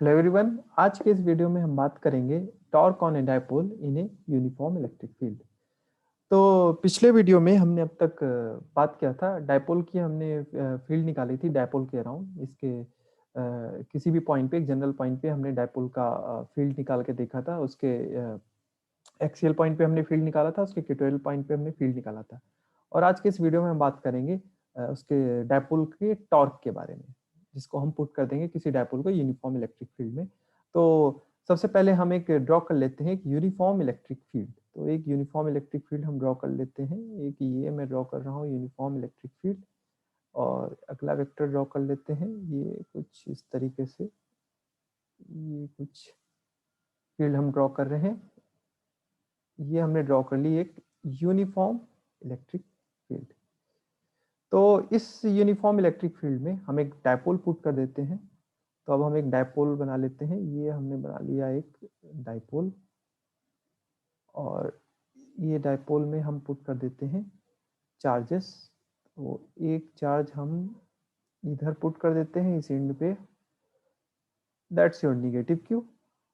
Hello everyone, आज के इस वीडियो में हम बात करेंगे torque on A dipole in a uniform electric field. तो पिछले वीडियो में हमने अब तक बात किया था डायपोल की। हमने फील्ड निकाली थी डायपोल के अराउंड। इसके किसी भी पॉइंट पे, एक जनरल पॉइंट पे हमने डायपोल का फील्ड निकाल के देखा था। उसके एक्सियल पॉइंट पे हमने फील्ड निकाला था, उसके इक्वेटोरियल पॉइंट पे हमने फील्ड निकाला था। और आज के इस वीडियो में हम बात करेंगे उसके डायपोल के टॉर्क के बारे में, जिसको हम पुट कर देंगे किसी डायपोल को यूनिफॉर्म इलेक्ट्रिक फील्ड में। तो सबसे पहले हम एक ड्रॉ कर लेते हैं एक यूनिफॉर्म इलेक्ट्रिक फील्ड। तो एक यूनिफॉर्म इलेक्ट्रिक फील्ड हम ड्रॉ कर लेते हैं। एक ये मैं ड्रॉ कर रहा हूँ यूनिफॉर्म इलेक्ट्रिक फील्ड। और अगला वेक्टर ड्रॉ कर लेते हैं, ये कुछ इस तरीके से। ये कुछ फील्ड हम ड्रॉ कर रहे हैं। ये हमने ड्रॉ कर ली एक यूनिफॉर्म इलेक्ट्रिक फील्ड। तो इस यूनिफॉर्म इलेक्ट्रिक फील्ड में हम एक डायपोल पुट कर देते हैं। तो अब हम एक डायपोल बना लेते हैं। ये हमने बना लिया एक डायपोल, और ये डायपोल में हम पुट कर देते हैं चार्जेस। तो एक चार्ज हम इधर पुट कर देते हैं इस एंड पे, दैट्स योर निगेटिव क्यू।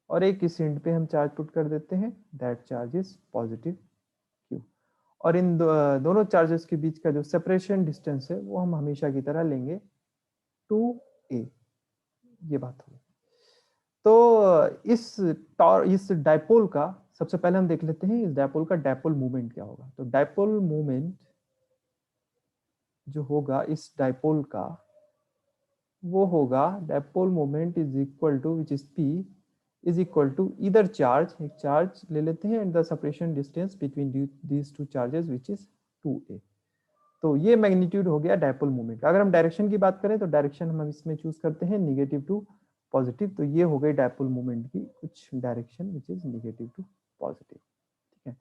और एक इस एंड पे हम चार्ज पुट कर देते हैं, that charge is positive Q. और इन दोनों चार्जेस के बीच का जो सेपरेशन डिस्टेंस है वो हम हमेशा की तरह लेंगे 2a। ये बात होगी। तो इस डायपोल का सबसे पहले हम देख लेते हैं इस डायपोल का डायपोल मूवमेंट क्या होगा। तो डायपोल मूवमेंट जो होगा इस डायपोल का, वो होगा dipole moment is equal to, which is p is equal to इधर चार्ज, एक चार्ज ले लेते हैं, and the separation distance between these two charges which is 2a। तो ये मैग्नीट्यूड हो गया डायपोल मोमेंट। अगर हम डायरेक्शन की बात करें तो डायरेक्शन हम इसमें चूज करते हैं निगेटिव टू पॉजिटिव। तो ये हो गई डायपोल मोमेंट की कुछ direction which is negative to positive. ठीक है।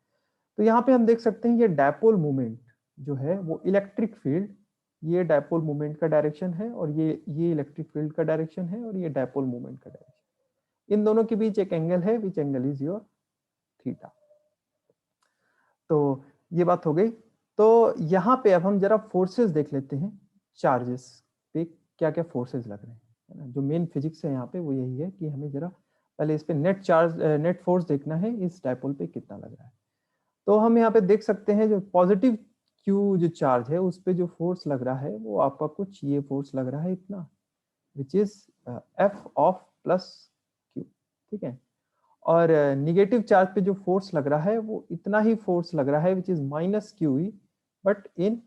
तो यहाँ पे हम देख सकते हैं ये डायपोल मोमेंट जो है वो इलेक्ट्रिक फील्ड, ये डायपोल मोमेंट का डायरेक्शन है, और ये इलेक्ट्रिक फील्ड का डायरेक्शन है, और ये डायपोल मोमेंट का डायरेक्शन। इन दोनों के बीच एक एंगल है, which angle is your theta. तो ये बात हो गई। तो यहाँ पे अब हम जरा फोर्सेस देख लेते हैं। चार्जेस पे क्या क्या फोर्सेस लग रहे हैं, है ना। जो मेन फिजिक्स है यहाँ पे वो यही है कि हमें जरा पहले इस पे नेट फोर्स देखना है, इस डायपोल पे कितना लग रहा है। तो हम यहाँ पे देख सकते हैं जो पॉजिटिव क्यू जो चार्ज है उस पे जो फोर्स लग रहा है वो आपका कुछ ये फोर्स लग रहा है इतना, which is F of plus Q. ठीक है। और निगेटिव चार्ज पे जो फोर्स लग रहा है वो इतना ही फोर्स लग रहा है, which is minus Q E, but in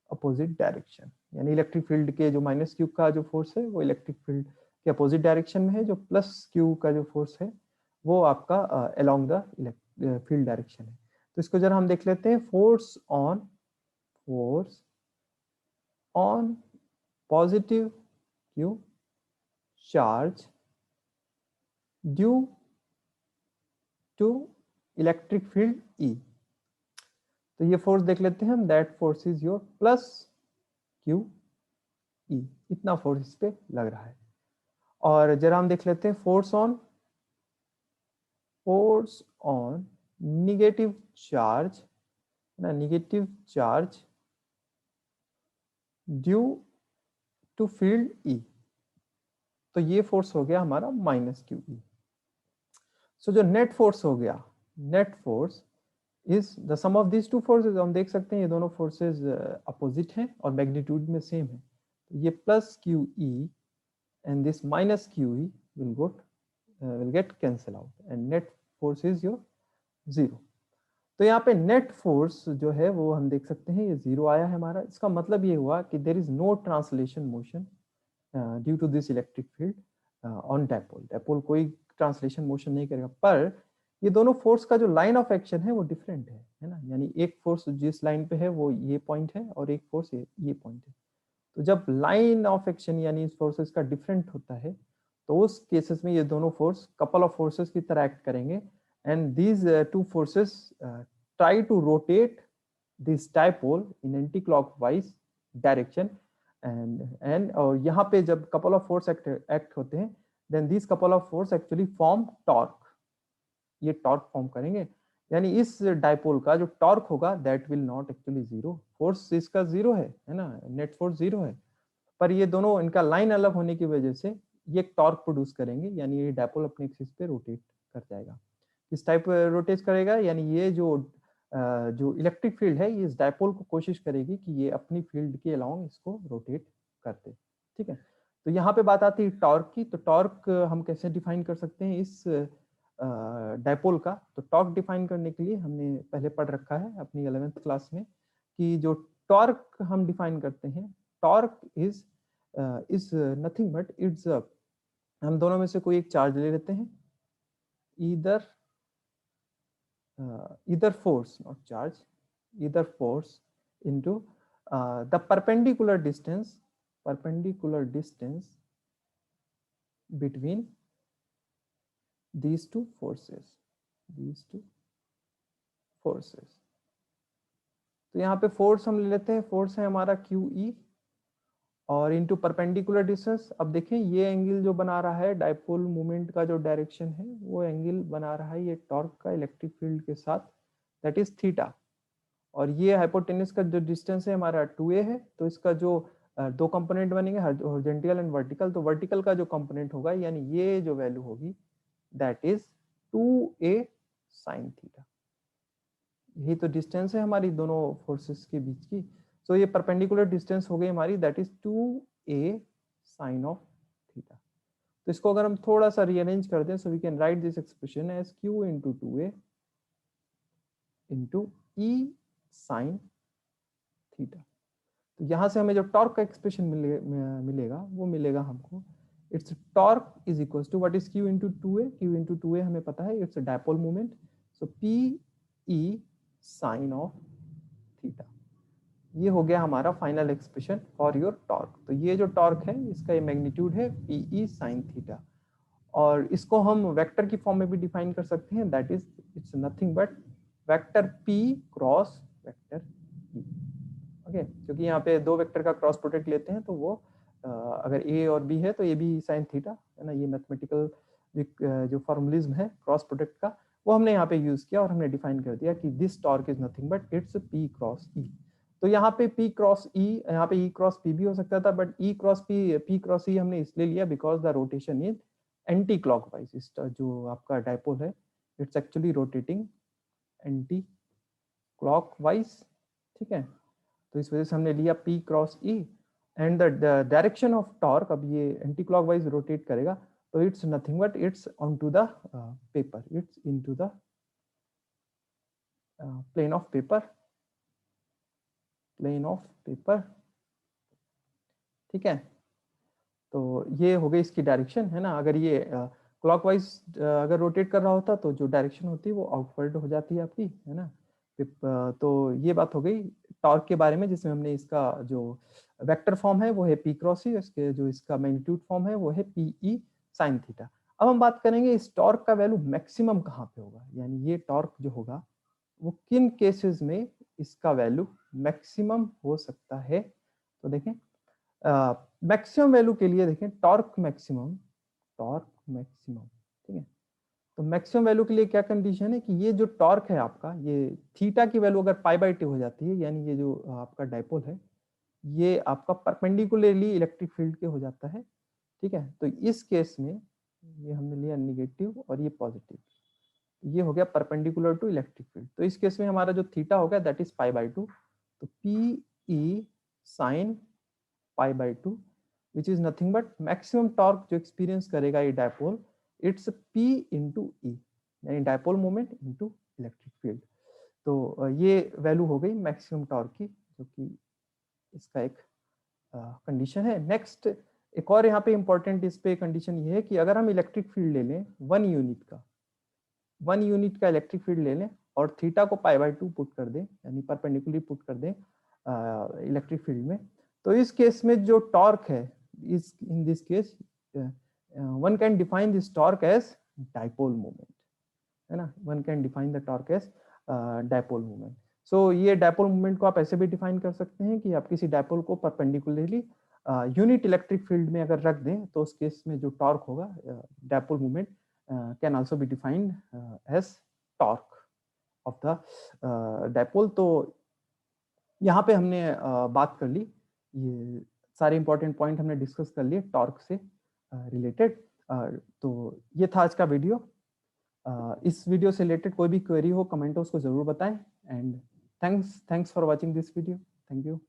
opposite direction. यानी इलेक्ट्रिक फील्ड के जो माइनस क्यू का जो फोर्स है वो इलेक्ट्रिक फील्ड के अपोजिट डायरेक्शन में है, जो प्लस क्यू का जो फोर्स है वो आपका अलोंग द फील्ड डायरेक्शन है। तो इसको जरा हम देख लेते हैं। Force on positive Q charge due to electric field E. तो ये फोर्स देख लेते हैं हम, that force is your plus Q E. इतना फोर्स इस पे लग रहा है। और जरा हम देख लेते हैं फोर्स ऑन निगेटिव चार्ज, ना, negative charge due to field E. तो ये फोर्स हो गया हमारा माइनस क्यू ई। सो जो नेट फोर्स हो गया, net force is the sum of these two forces. हम देख सकते हैं ये दोनों फोर्सेज अपोजिट हैं और मैग्नीट्यूड में सेम है। तो ये plus Q E and this minus QE will get cancel out and net force is your zero। तो यहाँ पे नेट फोर्स जो है वो हम देख सकते हैं ये जीरो आया है हमारा। इसका मतलब ये हुआ कि there is no translation motion due to this electric field on dipole. Dipole कोई ट्रांसलेशन मोशन नहीं करेगा, पर ये दोनों फोर्स का जो लाइन ऑफ एक्शन है वो डिफरेंट है ना। यानी एक फोर्स जिस लाइन पे है वो ये पॉइंट है, और एक फोर्स ये पॉइंट है। तो जब लाइन ऑफ एक्शन यानी इस फोर्सेस का डिफरेंट होता है तो उस केसेस में ये दोनों फोर्स कपल ऑफ फोर्सेस की तरह एक्ट करेंगे, and these two forces try to rotate this dipole in anti clockwise direction. And और यहाँ पे जब कपल ऑफ फोर्स एक्ट होते हैं, then this couple of force actually form torque. ये टॉर्क फॉर्म करेंगे। यानी इस डायपोल का जो टॉर्क होगा that will not actually zero. Force इसका जीरो है ना, नेट फोर्स जीरो है, पर ये दोनों इनका लाइन अलग होने की वजह से ये एक टॉर्क प्रोड्यूस करेंगे, यानी ये डायपोल अपने एक्सिस पे रोटेट कर जाएगा। किस टाइप रोटेट करेगा, यानी ये जो इलेक्ट्रिक फील्ड है ये इस डायपोल को कोशिश करेगी कि ये अपनी फील्ड के अलाउंग इसको रोटेट कर दे। ठीक है, तो यहाँ पे बात आती है टॉर्क की। तो टॉर्क हम कैसे डिफाइन कर सकते हैं इस डायपोल का? तो टॉर्क डिफाइन करने के लिए हमने पहले पढ़ रखा है अपनी 11th क्लास में कि जो टॉर्क हम डिफाइन करते हैं, torque is nothing but it's, हम दोनों में से कोई एक चार्ज ले लेते हैं, either force, not charge, either force into the perpendicular distance between these two forces. तो यहाँ पे फोर्स हम ले लेते हैं, फोर्स है हमारा QE और इनटू परपेंडिकुलर डिस्टेंस। अब देखें ये एंगल जो बना रहा है डायपोल मूवमेंट का जो डायरेक्शन है वो एंगल बना रहा है ये टॉर्क का इलेक्ट्रिक फील्ड के साथ, दैट इज थीटा। और ये हाइपोटेनस का जो डिस्टेंस है हमारा 2a है, तो इसका जो दो कंपोनेंट बनेंगे हॉरिजॉन्टल एंड वर्टिकल। तो वर्टिकल का जो कंपोनेंट होगा यानी ये जो वैल्यू होगी that is 2a sin theta. यही तो डिस्टेंस है हमारी दोनों फोर्सेस के बीच की। सो ये परपेंडिकुलर डिस्टेंस हो गई हमारी, that is 2a sin of theta. तो इसको अगर हम थोड़ा सा रीअरेंज कर दें, so we can write this expression as q into 2a into e sin theta. तो यहां से हमें जो टॉर्क का एक्सप्रेशन मिलेगा वो मिलेगा हमको, it's torque is equal to what is q into 2a। q into 2a हमें पता है it's dipole moment, so p e sin of theta. ये हो गया हमारा final expression for your torque. तो ये जो टॉर्क है इसका ये मैग्नीट्यूड है PE sin थीटा, और इसको हम वेक्टर की फॉर्म में भी डिफाइन कर सकते हैं, that is it's nothing but vector P cross vector E। Okay, क्योंकि यहाँ पे दो वेक्टर का क्रॉस प्रोडक्ट लेते हैं तो वो अगर A और B है तो A B sin थीटा है ना। ये मैथमेटिकल जो फॉर्मुलिज्म है क्रॉस प्रोडक्ट का वो हमने यहाँ पे यूज किया और हमने डिफाइन कर दिया कि this torque is nothing but it's P cross E। तो यहाँ पे P क्रॉस E, यहाँ पे E क्रॉस P भी हो सकता था, but E cross P cross E हमने इसलिए लिया because the rotation is anti clockwise. इस जो आपका डायपोल है it's actually rotating anti clockwise. ठीक है, तो इस वजह से हमने लिया P cross E and the direction of torque, अब ये एंटी क्लॉकवाइज रोटेट करेगा तो it's nothing but it's on to the paper, it's into the plane of paper, ठीक है। तो ये हो गई इसकी डायरेक्शन है ना। अगर ये क्लॉकवाइज अगर रोटेट कर रहा होता तो जो डायरेक्शन होती है वो आउटवर्ड हो जाती है आपकी, है ना। तो ये बात हो गई टॉर्क के बारे में, जिसमें हमने इसका जो वेक्टर फॉर्म है वो है P क्रॉस E, इसके जो इसका मैग्नीट्यूड फॉर्म है वो है PE sin थीटा। अब हम बात करेंगे इस टॉर्क का वैल्यू मैक्सिमम कहाँ पे होगा, यानी ये टॉर्क जो होगा वो किन केसेस में इसका वैल्यू मैक्सिमम हो सकता है। तो देखें मैक्सिमम वैल्यू के लिए देखें टॉर्क मैक्सिमम, ठीक है। तो मैक्सिमम वैल्यू के लिए क्या कंडीशन है कि ये जो टॉर्क है आपका, ये थीटा की वैल्यू अगर π/2 हो जाती है, यानी ये जो आपका डायपोल है ये आपका परपेंडिकुलरली इलेक्ट्रिक फील्ड के हो जाता है। ठीक है, तो इस केस में ये हमने लिया नेगेटिव और ये पॉजिटिव, ये हो गया परपेंडिकुलर टू इलेक्ट्रिक फील्ड। तो इस केस में हमारा जो थीटा हो गया दैट इज π/2, तो PE sin π/2 which is nothing but maximum torque जो एक्सपीरियंस करेगा ये dipole, it's P into E, यानी dipole moment into electric field. तो ये वैल्यू हो गई मैक्सिमम टॉर्क की, जो कि इसका एक कंडीशन है। नेक्स्ट एक और यहाँ पे इंपॉर्टेंट इस पे कंडीशन ये है कि अगर हम इलेक्ट्रिक फील्ड ले लें 1 यूनिट का इलेक्ट्रिक फील्ड ले लें और थीटा को π/2 पुट कर दें, यानी परपेंडिकुलरली पुट कर दें इलेक्ट्रिक फील्ड में, तो इस केस में जो टॉर्क है इस in this case one can define this torque as dipole moment, है ना। One can define the torque as dipole moment. So ये डायपोल मोमेंट को आप ऐसे भी डिफाइन कर सकते हैं कि आप किसी डायपोल को परपेंडिकुलरली यूनिट इलेक्ट्रिक फील्ड में अगर रख दें तो उस केस में जो टॉर्क होगा dipole moment can also be defined as torque of the dipole. तो यहाँ पे हमने बात कर ली, ये सारे इंपॉर्टेंट पॉइंट हमने डिस्कस कर लिए टॉर्क से रिलेटेड। तो ये था आज का वीडियो। इस वीडियो से रिलेटेड कोई भी क्वेरी हो, कमेंट हो, उसको जरूर बताएं। And thanks for watching this video. Thank you.